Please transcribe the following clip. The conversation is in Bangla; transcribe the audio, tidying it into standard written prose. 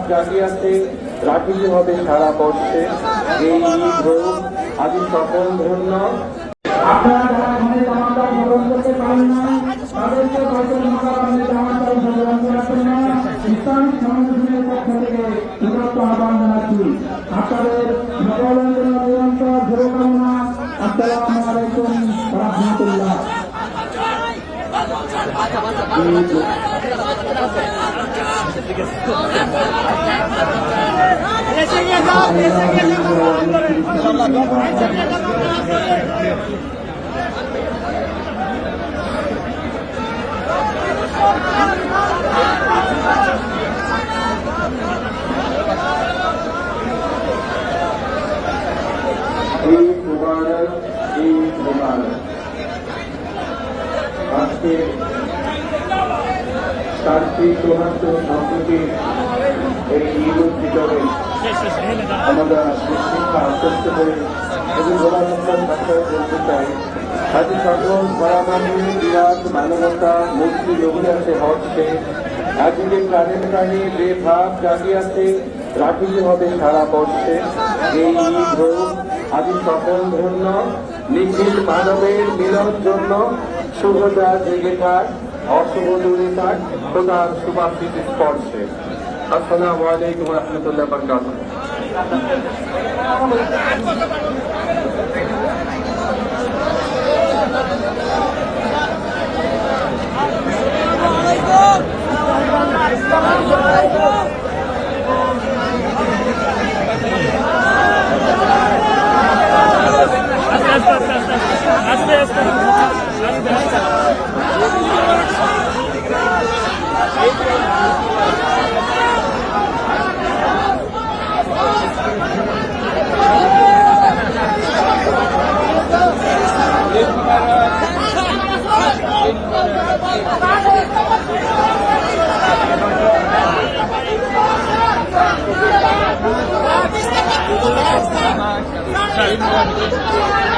জাগিয়াছে রাখিতে হবে সারা বর্ষে এই ঈদ হোক আদি সকল ধন্য। আপনারা যারা ঘরে জামাতা গ্রহণ করতে পারেন না তাদেরকে বছর মোকাবিলে জামাতা গ্রহণ করার জন্য ইসলামিক সংগঠনের পক্ষ থেকে উদাত্ত আহ্বান জানাচ্ছি। আপনাদের সকলের জন্য নিরন্তর শুভকামনা। আসসালামু আলাইকুম ওয়া রাহমাতুল্লাহ। আজকে কার্তিক চৌহাত্তর সম্প্রতি এই ঈদ উল ফিতরে আমরা শিক্ষা আশ্বস্ত করে এবং গোলাপত্তার ভাষায় বলতে চাই আজ সকল ধরামানি বিরাট মানবতা মুক্তি লভিয়াছে হচ্ছে আজকে প্রাণে প্রাণে বেভাব জাগিয়াছে রাখিতে হবে সারা বর্ষে এই ঈদ হোক আদি সকল ধন্য নিখিল মানবের মিলন জন্য শুভতা জেগে থাক অশুভ দূরে থাক খোদার সুবাসিত স্পর্শে। আসসালামু আলাইকুম ওয়া রাহমাতুল্লাহি ওয়া বারাকাতুহু। Thank you.